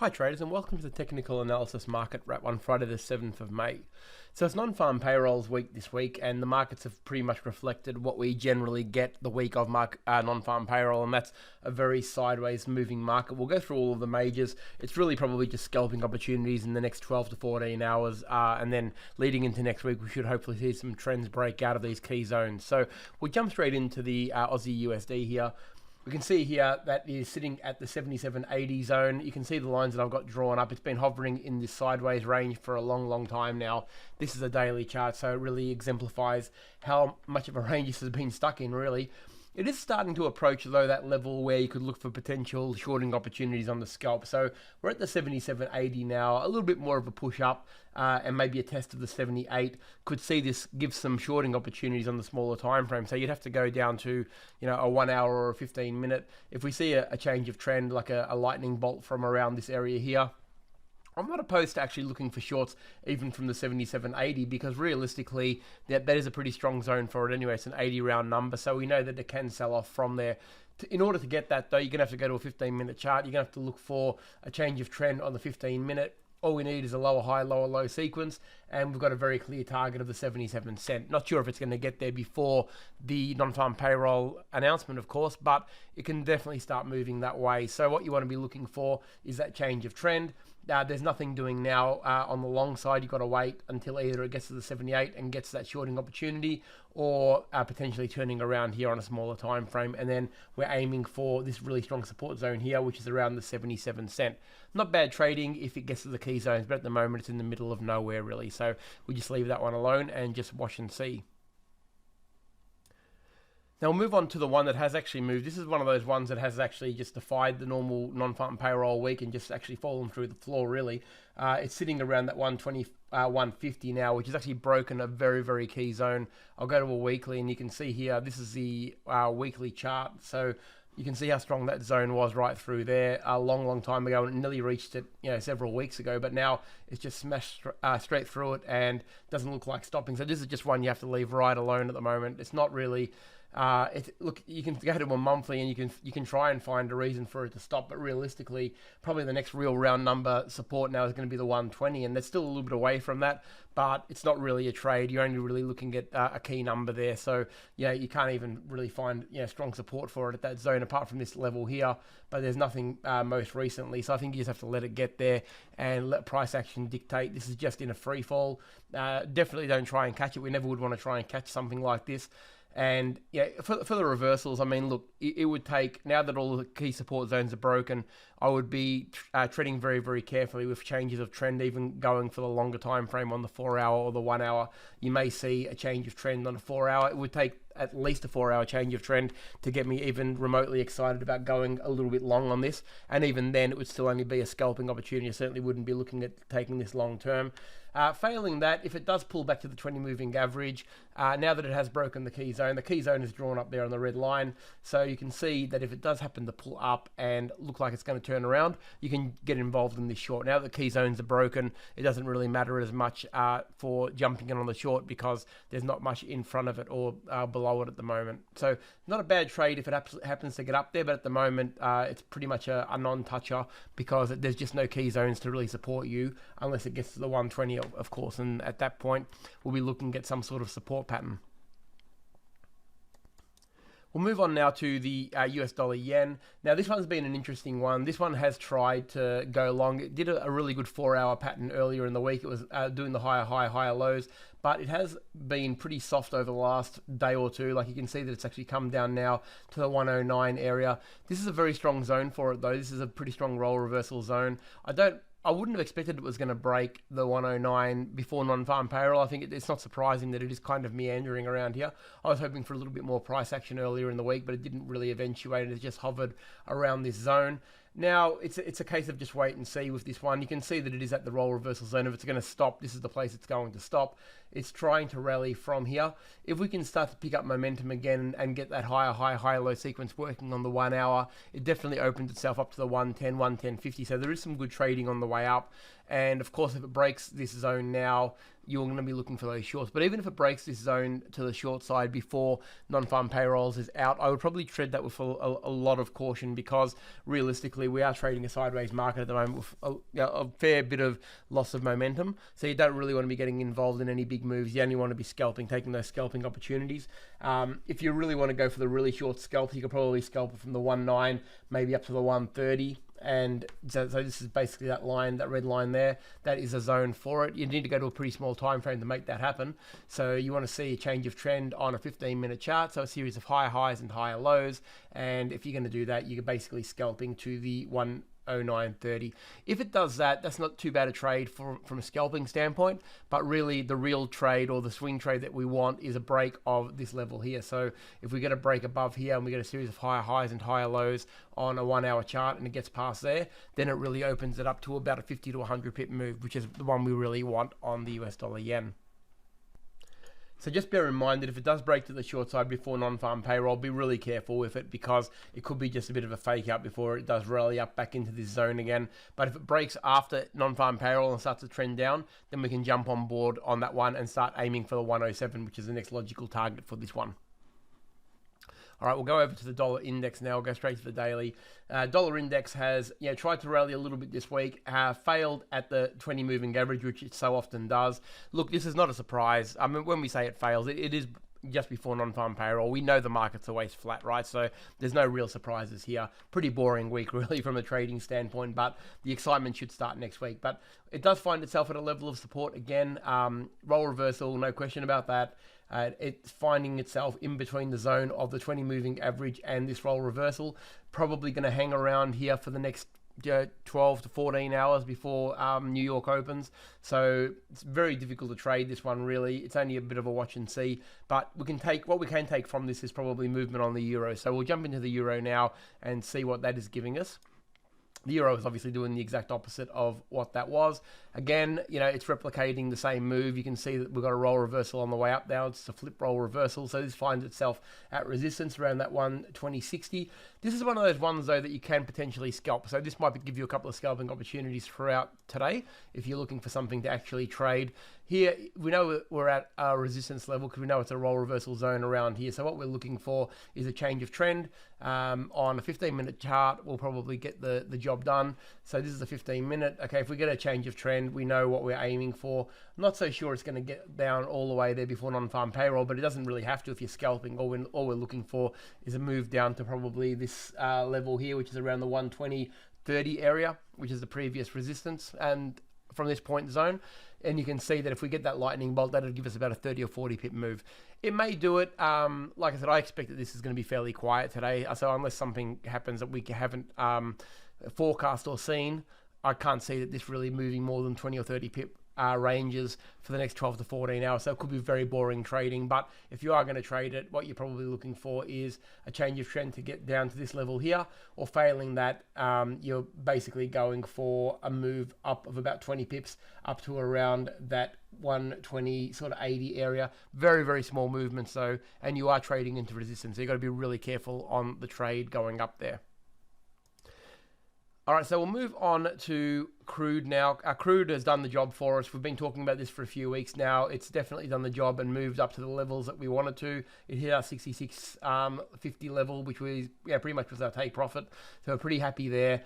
Hi traders, and welcome to the Technical Analysis Market Wrap on Friday the 7th of May. So it's Non Farm Payrolls week this week, and the markets have pretty much reflected what we generally get the week of Non Farm Payroll, and that's a very sideways moving market. We'll go through all of the majors. It's really probably just scalping opportunities in the next 12 to 14 hours, and then leading into next week we should hopefully see some trends break out of these key zones. So we'll jump straight into the Aussie USD here. We can see here that is sitting at the 77.80 zone. You can see the lines that I've got drawn up. It's been hovering in this sideways range for a long time now. This is a daily chart, so it really exemplifies how much of a range this has been stuck in, really. It is starting to approach, though, that level where you could look for potential shorting opportunities on the scalp. So we're at the 77.80 now, a little bit more of a push up, and maybe a test of the 78. Could see this give some shorting opportunities on the smaller time frame. So you'd have to go down to, a 1 hour or a 15 minute. If we see a change of trend, like a lightning bolt from around this area here, I'm not opposed to actually looking for shorts even from the 77.80, because realistically that is a pretty strong zone for it anyway. It's an 80 round number, so we know that it can sell off from there. In order to get that, though, you're going to have to go to a 15-minute chart. You're going to have to look for a change of trend on the 15-minute. All we need is a lower high, lower low sequence, and we've got a very clear target of the 77 cent. Not sure if it's going to get there before the non-farm payroll announcement, of course, but it can definitely start moving that way. So what you want to be looking for is that change of trend. There's nothing doing now on the long side. You've got to wait until either it gets to the 78 and gets that shorting opportunity, or potentially turning around here on a smaller time frame, and then we're aiming for this really strong support zone here, which is around the 77 cent. Not bad trading if it gets to the key zones, but at the moment it's in the middle of nowhere, really. So we just leave that one alone and just watch and see. Now we'll move on to the one that has actually moved. This is one of those ones that has actually just defied the normal non-farm payroll week and just actually fallen through the floor, really. It's sitting around that 120, 150 now, which is actually broken a very key zone. I'll go to a weekly, and you can see here, this is the weekly chart. So you can see how strong that zone was right through there a long time ago, and it nearly reached it, several weeks ago. But now it's just smashed straight through it and doesn't look like stopping. So this is just one you have to leave right alone at the moment. It's not really. Look, you can go to a monthly and you can try and find a reason for it to stop, but realistically, probably the next real round number support now is going to be the 120, and they're still a little bit away from that, but it's not really a trade. You're only really looking at a key number there, so you can't even really find strong support for it at that zone apart from this level here. But there's nothing most recently, so I think you just have to let it get there and let price action dictate. This is just in a free fall. Definitely don't try and catch it. We never would want to try and catch something like this. And for the reversals, I mean, look, it would take, now that all the key support zones are broken, I would be treading very carefully with changes of trend, even going for the longer time frame on the 4 hour or the 1 hour. You may see a change of trend on a 4 hour. It would take at least a 4 hour change of trend to get me even remotely excited about going a little bit long on this. And even then, it would still only be a scalping opportunity. I certainly wouldn't be looking at taking this long term. Failing that, if it does pull back to the 20 moving average, now that it has broken the key zone is drawn up there on the red line. So you can see that if it does happen to pull up and look like it's going to turn around, you can get involved in this short. Now that the key zones are broken, it doesn't really matter as much for jumping in on the short, because there's not much in front of it or below it at the moment. So not a bad trade if it happens to get up there, but at the moment it's pretty much a non-toucher, because there's just no key zones to really support you unless it gets to the 120, of course, and at that point we'll be looking at some sort of support pattern. We'll move on now to the US dollar yen. Now this one's been an interesting one. This one has tried to go long. It did a really good 4 hour pattern earlier in the week. It was doing the higher lows, but it has been pretty soft over the last day or two. Like you can see that it's actually come down now to the 109 area. This is a very strong zone for it, though. This is a pretty strong roll reversal zone. I wouldn't have expected it was going to break the 109 before non-farm payroll. I think it's not surprising that it is kind of meandering around here. I was hoping for a little bit more price action earlier in the week, but it didn't really eventuate. It just hovered around this zone. Now, it's a case of just wait and see with this one. You can see that it is at the roll reversal zone. If it's going to stop, this is the place it's going to stop. It's trying to rally from here. If we can start to pick up momentum again and get that higher low sequence working on the 1 hour, it definitely opens itself up to the 110, 110.50. So there is some good trading on the way up. And of course, if it breaks this zone now, you're going to be looking for those shorts. But even if it breaks this zone to the short side before non-farm payrolls is out, I would probably tread that with a lot of caution, because realistically we are trading a sideways market at the moment with a fair bit of loss of momentum. So you don't really want to be getting involved in any big moves. You only want to be scalping, taking those scalping opportunities. If you really want to go for the really short scalp, you could probably scalp it from the 1.9 maybe up to the 1.30. And so this is basically that line, that red line there. That is a zone for it. You need to go to a pretty small time frame to make that happen. So you want to see a change of trend on a 15-minute chart, so a series of higher highs and higher lows. And if you're going to do that, you're basically scalping to the 109.30. If it does that, that's not too bad a trade from a scalping standpoint, but really the real trade, or the swing trade that we want, is a break of this level here. So if we get a break above here and we get a series of higher highs and higher lows on a 1 hour chart and it gets past there, then it really opens it up to about a 50 to 100 pip move, which is the one we really want on the US dollar yen. So just bear in mind that if it does break to the short side before non-farm payroll, be really careful with it, because it could be just a bit of a fake out before it does rally up back into this zone again. But if it breaks after non-farm payroll and starts to trend down, then we can jump on board on that one and start aiming for the 107, which is the next logical target for this one. All right, we'll go over to the dollar index now. We'll go straight to the daily. Dollar index has tried to rally a little bit this week, failed at the 20 moving average, which it so often does. Look, this is not a surprise. I mean, when we say it fails, it is just before non-farm payroll. We know the market's always flat, right? So there's no real surprises here. Pretty boring week, really, from a trading standpoint, but the excitement should start next week. But it does find itself at a level of support again. Roll reversal, no question about that. It's finding itself in between the zone of the 20 moving average and this roll reversal. Probably going to hang around here for the next 12 to 14 hours before New York opens. So it's very difficult to trade this one, really. It's only a bit of a watch and see. But what we can take from this is probably movement on the euro. So we'll jump into the euro now and see what that is giving us. The euro is obviously doing the exact opposite of what that was. Again, it's replicating the same move. You can see that we've got a roll reversal on the way up now. It's a flip roll reversal. So this finds itself at resistance around that 120.60. This is one of those ones, though, that you can potentially scalp. So this might give you a couple of scalping opportunities throughout today if you're looking for something to actually trade. Here, we know we're at a resistance level because we know it's a roll reversal zone around here. So what we're looking for is a change of trend. On a 15-minute chart, we'll probably get the job done. So this is a 15-minute. Okay, if we get a change of trend, we know what we're aiming for. I'm not so sure it's going to get down all the way there before non-farm payroll, but it doesn't really have to if you're scalping. All we're looking for is a move down to probably this level here, which is around the 120.30 area, which is the previous resistance, and from this point zone. And you can see that if we get that lightning bolt, that'll give us about a 30 or 40 pip move. It may do it. Like I said, I expect that this is going to be fairly quiet today. So unless something happens that we haven't forecast or seen, I can't see that this really moving more than 20 or 30 pip ranges for the next 12 to 14 hours. So it could be very boring trading. But if you are going to trade it, what you're probably looking for is a change of trend to get down to this level here, or failing that, you're basically going for a move up of about 20 pips up to around that 120 sort of 80 area. Very, very small movements though, and you are trading into resistance. So you've got to be really careful on the trade going up there. All right, so we'll move on to crude now. Crude has done the job for us. We've been talking about this for a few weeks now. It's definitely done the job and moved up to the levels that we wanted to. It hit our 66.50 level, which was pretty much was our take profit. So we're pretty happy there.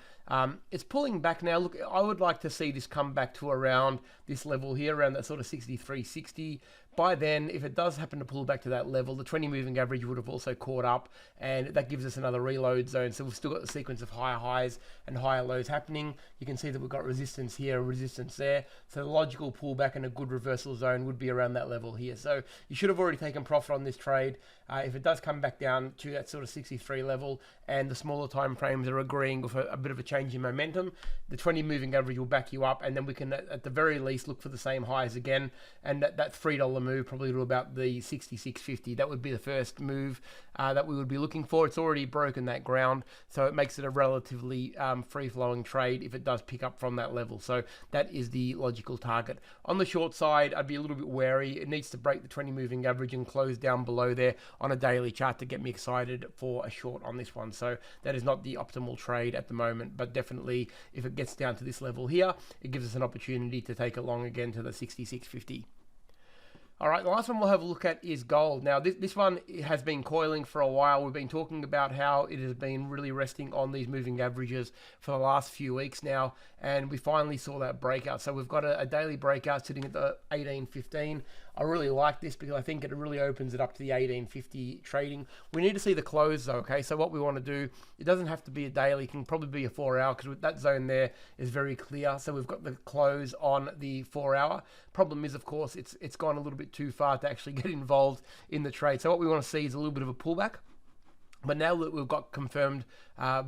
It's pulling back now. Look, I would like to see this come back to around this level here, around that sort of 63.60. By then, if it does happen to pull back to that level, the 20 moving average would have also caught up, and that gives us another reload zone. So we've still got the sequence of higher highs and higher lows happening. You can see that we've got resistance here, resistance there. So the logical pullback and a good reversal zone would be around that level here. So you should have already taken profit on this trade. If it does come back down to that sort of 63 level, and the smaller time frames are agreeing with a bit of a change in momentum, the 20 moving average will back you up, and then we can at the very least look for the same highs again, and that $3 move probably to about the 66.50. That would be the first move that we would be looking for. It's already broken that ground, so it makes it a relatively free-flowing trade if it does pick up from that level. So that is the logical target. On the short side, I'd be a little bit wary. It needs to break the 20 moving average and close down below there on a daily chart to get me excited for a short on this one. So that is not the optimal trade at the moment, but definitely if it gets down to this level here, it gives us an opportunity to take it long again to the 66.50. All right, the last one we'll have a look at is gold. Now, this one has been coiling for a while. We've been talking about how it has been really resting on these moving averages for the last few weeks now, and we finally saw that breakout. So we've got a daily breakout sitting at the 18.15. I really like this because I think it really opens it up to the 18.50 trading. We need to see the close though, okay? So what we want to do, it doesn't have to be a daily, it can probably be a 4 hour because that zone there is very clear. So we've got the close on the 4 hour. Problem is, of course, it's gone a little bit too far to actually get involved in the trade. So what we want to see is a little bit of a pullback. But now that we've got confirmed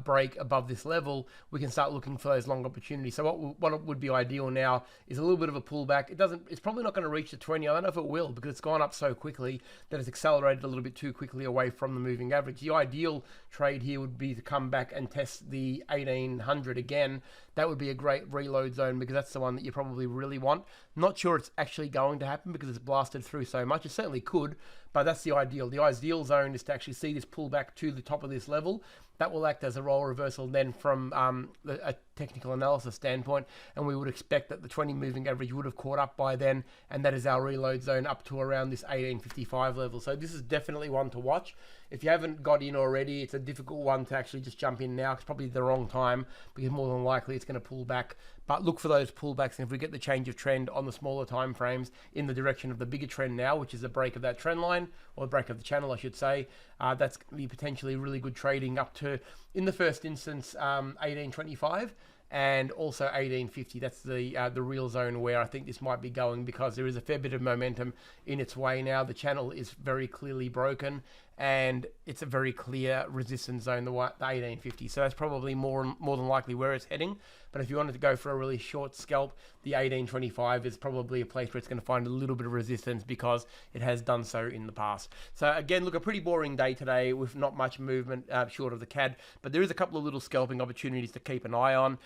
break above this level, we can start looking for those long opportunities. So what would be ideal now is a little bit of a pullback. It's probably not going to reach the 20. I don't know if it will because it's gone up so quickly that it's accelerated a little bit too quickly away from the moving average. The ideal trade here would be to come back and test the 1800 again. That would be a great reload zone because that's the one that you probably really want. Not sure it's actually going to happen because it's blasted through so much. It certainly could, but that's the ideal. The ideal zone is to actually see this pullback to the top of this level. That will act as a role reversal then from a technical analysis standpoint, and we would expect that the 20 moving average would have caught up by then, and that is our reload zone up to around this 1855 level. So this is definitely one to watch. If you haven't got in already, it's a difficult one to actually just jump in now. It's probably the wrong time because more than likely it's going to pull back. But look for those pullbacks, and if we get the change of trend on the smaller time frames in the direction of the bigger trend now, which is the break of that trend line, or the break of the channel, I should say, that's going to be potentially really good trading up to, in the first instance, 1825. And also 1850. That's the real zone where I think this might be going because there is a fair bit of momentum in its way now. The channel is very clearly broken, and it's a very clear resistance zone, the 1850. So that's probably more than likely where it's heading. But if you wanted to go for a really short scalp, the 1825 is probably a place where it's going to find a little bit of resistance because it has done so in the past. So again, look, a pretty boring day today with not much movement short of the CAD, but there is a couple of little scalping opportunities to keep an eye on.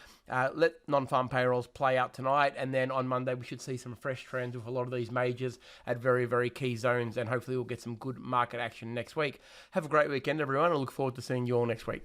Let non-farm payrolls play out tonight, and then on Monday we should see some fresh trends with a lot of these majors at very, very key zones, and hopefully we'll get some good market action next week. Have a great weekend, everyone. I look forward to seeing you all next week.